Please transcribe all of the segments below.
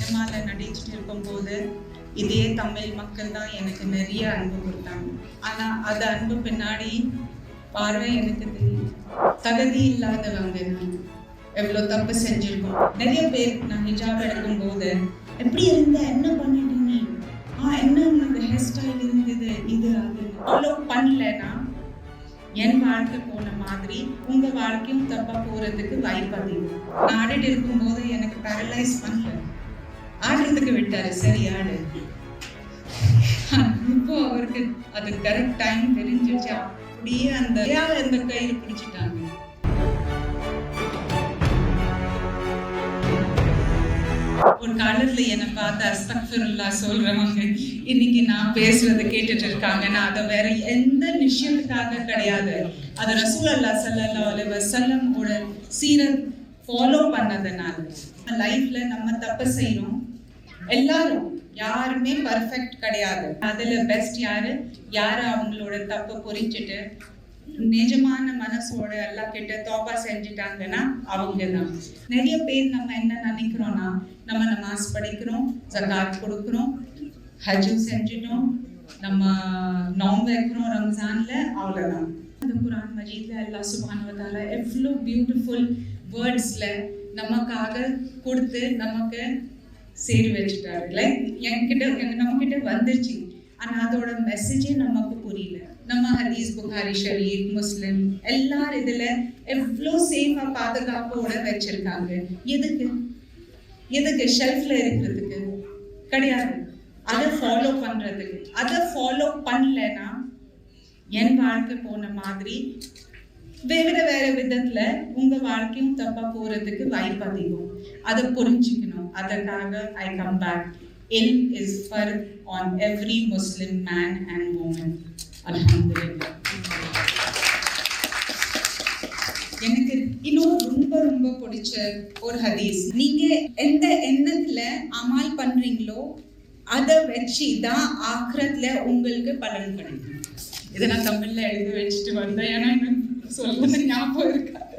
சினிமாவில் நடிச்சுட்டு இருக்கும்போது இதே தமிழ் மக்கள் தான் எனக்கு நிறைய அன்பு கொடுத்தாங்க. ஆனால் அது அன்பு பின்னாடி பார்வை எனக்கு தெரியும். தகுதி இல்லாதவங்க நான் எவ்வளோ தப்பு செஞ்சிருக்கோம். நிறைய பேர் நான் ஹிஜாப் எடுக்கும்போது எப்படி இருந்த, என்ன பண்ணிட்டு நீ, என்ன உனக்கு ஹேர் ஸ்டைல் இருந்தது, இது அது ஃபாலோ பண்ணலன்னா என் வாழ்க்கை போன மாதிரி உங்க வாழ்க்கையும் தப்பா போறதுக்கு வாய்ப்பு அதிகம். நான் ஆடிட்டு இருக்கும்போது எனக்கு பேரலைஸ் பண்ணல, ஆடுறதுக்கு விட்டாரு, சரி ஆடு. இப்போ அவருக்கு அது கரெக்ட் டைம் தெரிஞ்சிருச்சு. அப்படியே அந்த கயிறு பிடிச்சிட்டாங்க. ஒரு காலத்துல என்னை பார்த்து அஸ்தக்ஃபிருல்லா சொல்றவங்க இன்னைக்கு நான் பேசுறதை கேட்டுட்டு இருக்காங்கன்னா அது வேற எந்த விஷயத்துக்காக கிடையாது. அது ரசூலுல்லாஹ் ஸல்லல்லாஹு அலைஹி வஸல்லம் ஓட சீரத் ஃபாலோ பண்ணதுனால. லைஃப்ல நம்ம தப்பு செய்யறோம், எல்லாரும் யாருமே பர்ஃபெக்ட் கிடையாது. அதுல பெஸ்ட் யாரு அவங்களோட தப்பு புரிஞ்சுட்டு நிஜமான மனசோட எல்லாம் கிட்ட தௌபா செஞ்சுட்டாங்கன்னா அவங்க தான். நிறைய பேர் நம்ம என்ன நினைக்கிறோம்னா, நம்ம நமாஸ் படிக்கிறோம், ஜகாத் கொடுக்குறோம், ஹஜ்ஜும் செஞ்சுட்டோம், நம்ம நோன்பு வைக்கிறோம் ரம்ஜான்ல, அவ்வளோதான். அந்த குர்ஆன் மஜீத்ல அல்லாஹ் சுப்ஹானஹு வ தஆலா எவ்வளோ பியூட்டிஃபுல் வேர்ட்ஸ்ல நமக்காக கொடுத்து நமக்கு சேர் வச்சுட்டாரு. லைக் நம்ம கிட்ட வந்துருச்சு, ஆனா அதோட மெசேஜே நமக்கு புரியல. நம்ம ஹதீஸ், புகாரி ஷரீஃப், முஸ்லிம் எல்லாரும் இதுல எவ்வளோ சேஃபா பாதுகாப்போட வச்சிருக்காங்க. எதுக்கு ஷெல்ஃப்ல இருக்கிறதுக்கு கிடையாது, அதை ஃபாலோ பண்றதுக்கு. அதை ஃபாலோ பண்ணலன்னா என் வாழ்க்கை போன மாதிரி வேற விதத்துல உங்க வாழ்க்கையும் தப்பா போறதுக்கு வாய்ப்பு அதிகம். அதை புரிஞ்சுக்கணும். அதற்காக I come back. Ilm is farz on every Muslim man and woman. Alhamdulillah. எனக்கு இன்னும் ரொம்ப பிடிச்ச ஒரு ஹதீஸ், நீங்க எந்த எண்ணத்துல அமல் பண்றீங்களோ அதை வச்சு தான் ஆக்ரத்ல உங்களுக்கு பலன் கிடைக்கும். இதை நான் தமிழ்ல எழுதி வச்சுட்டு வந்தேன், ஏன்னா சொல்றது ஞாபகம் இருக்காது.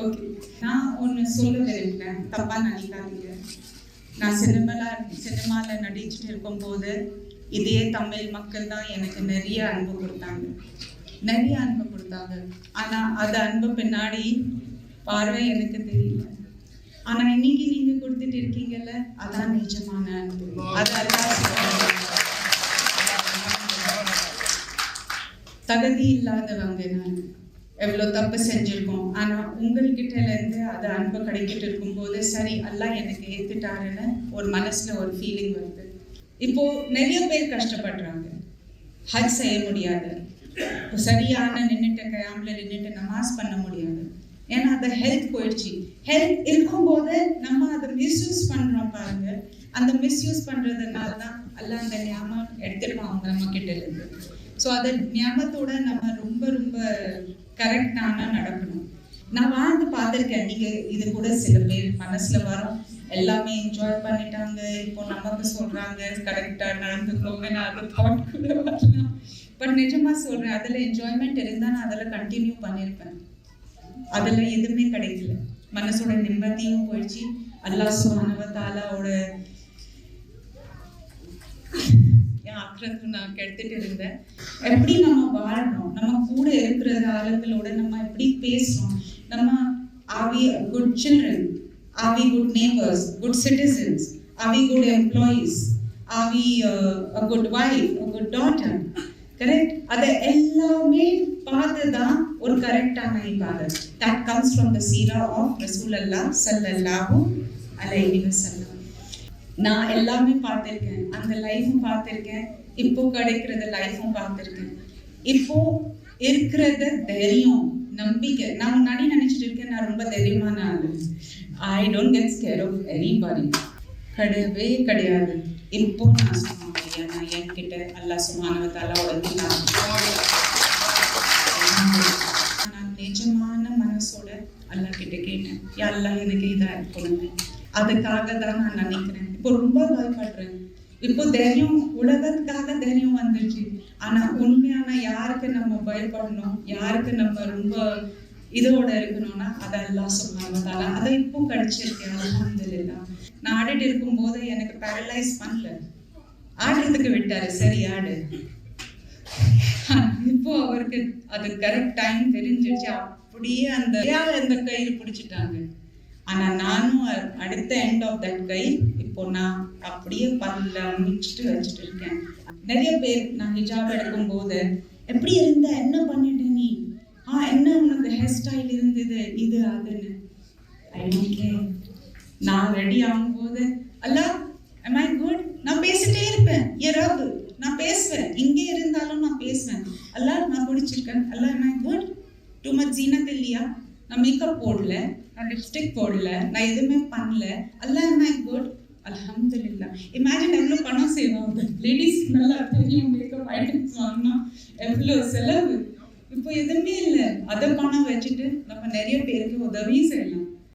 ஓகே, நான் ஒன்று சொல்ல விரும்புகிறேன், தப்பா நினைக்காதீங்க. நான் சினிமாவில் நடிச்சுட்டு இருக்கும்போது இதே தமிழ் மக்கள் தான் எனக்கு நிறைய அன்பு கொடுத்தாங்க. ஆனால் அது அன்பு பின்னாடி பார்வை எனக்கு தெரியல. ஆனால் இன்னைக்கு நீங்க கொடுத்துட்டு இருக்கீங்கல்ல, அதான் நிஜமான அன்பு. தகுதி இல்லாதவங்க நான் எவ்வளோ தப்பு செஞ்சிருக்கோம். ஆனால் உங்கள்கிட்ட இருந்து அது அன்பு கிடைக்கிட்டு இருக்கும்போது சரி அல்லாஹ் எனக்கு ஏற்றுட்டாருன்னு ஒரு மனசில் ஒரு ஃபீலிங் வருது. இப்போ நிறைய பேர் கஷ்டப்படுறாங்க, ஹஜ் செய்ய முடியாது, சரியான கயாமில் நின்றுட்டு நமாஸ் பண்ண முடியாது, ஏன்னா அந்த ஹெல்த் போயிடுச்சு. ஹெல்த் இருக்கும்போது நம்ம அதை மிஸ்யூஸ் பண்ணுறோம் பாருங்க. அந்த மிஸ்யூஸ் பண்ணுறதுனால தான் அல்லாஹ் அந்த ஞாபகம் எடுத்துடுவாங்க நம்ம கிட்ட இருந்து. ஸோ அதை ஞாபகத்தோட நம்ம ரொம்ப கரெக்டான நடக்கணும். நான் வாழ்ந்து பார்த்துருக்கேன். நீங்க இது கூட சில பேர் மனசுல வரும், எல்லாமே என்ஜாய் பண்ணிட்டாங்க, இப்போ நமக்கு சொல்றாங்க கரெக்டா நடந்துக்கோங்க, நான் அதை தாட் கூட வரலாம். பட் நிஜமா சொல்றேன், அதுல என்ஜாய்மெண்ட் இருந்தா நான் அதில் கண்டினியூ பண்ணியிருப்பேன். அதுல எதுவுமே கிடைக்கல, மனசோட நிம்மதியும் போயிடுச்சு. அல்லாஹ் சுப்ஹானஹு வ தஆலாவோட ஆக்கிரத்தும் நான் கெடுத்துட்டு இருந்தேன். எப்படி நம்ம வாழணும், நம்ம கூட இருக்கிற ஆளுங்களோட நம்ம எப்படி பேசுறோம், நம்ம are we good children, are we good neighbors, good citizens, are we good employees, are we a good wife, a good daughter, correct? அதை எல்லாமே பார்த்துதான் ஒரு கரெக்டான இபாதத். that comes from the seerah of Rasulullah sallallahu alaihi wasallam. நான் எல்லாமே பார்த்துருக்கேன், அந்த லைஃப்பும் பார்த்துருக்கேன், இப்போ கிடைக்கிறது லைஃப்பும் பார்த்துருக்கேன். இப்போ இருக்கிறத தைரியம், நம்பிக்கை. நான் முன்னாடி நினைச்சிட்டு இருக்கேன் நான் ரொம்ப தைரியமான ஆளு, I don't get scare of anybody, கிடையவே கிடையாது. இப்போ நான் சொன்னேன், நான் என்கிட்ட அல்லாஹ் சுப்ஹானஹு வ தஆலாவோட நான் நிஜமான மனசோட அல்லாஹ் கிட்ட கேட்டேன், யா அல்லாஹ் எனக்கு இதாக இருக்கணும். அதுக்காக தான் நான் நினைக்கிறேன். இப்போ ரொம்ப பயப்படுறேன். இப்போ தைரியம், உலகத்துக்காக தைரியம் வந்துருச்சு. ஆனா உண்மையான யாருக்கு நம்ம பயப்படணும், யாருக்கு நம்ம ரொம்ப இதோட இருக்கணும்னா அது அல்லாஹ் சுப்ஹானஹு வ தஆலா. அதை இப்போ கிடைச்சிருக்கேன் அல்ஹம்துலில்லாஹ். நான் ஆடிட்டு இருக்கும்போது பேரலைஸ் பண்ணல, ஆடுறதுக்கு விட்டாரு, சரி ஆடு. இப்போ அவருக்கு அது கரெக்ட் டைம் தெரிஞ்சிருச்சு, அப்படியே அந்த கயிறு பிடிச்சிட்டாங்க. ஆனா நானும் அடுத்த எண்ட் ஆஃப் தட் கயிறு இப்போ நான் அப்படியே பல்ல முடிச்சுட்டு வச்சுட்டு இருக்கேன். நிறைய பேர் நான் ஹிஜாப் எடுக்கும் போது எப்படி இருந்த, என்ன பண்ணிட்ட நீ, என்ன உனக்கு ஹேர் ஸ்டைல் இருந்தது, இது அதுன்னு. I don't care. நான் ரெடி ஆகும்போது அல்லாஹ் am I good, நான் பேசிட்டே இருப்பேன். யாராவது நான் பேசுவேன், இங்கே இருந்தாலும் நான் பேசுவேன். அல்லாஹ் நான் பிடிச்சிருக்கேன், அல்லாஹ் am I good, too much Zeenat இல்லையா, நான் மேக்கப் போடல, நான் லிப்ஸ்டிக் போடல, நான் எதுவுமே பண்ணல, அல்லாஹ் am I good, அல்ஹம்துலில்லாஹ். இமேஜின் எவ்வளோ பணம் சேவ் ஆகுது. லேடிஸ்க்கு நல்லா தெரியும், மேக்கப் ஐட்டம்ஸ் வாங்கினா எவ்வளோ செலவு. இப்போ எதுவுமே இல்லை. அதை பணம் வச்சுட்டு நம்ம நிறைய பேருக்கு உதவியும் செய்யலாம்.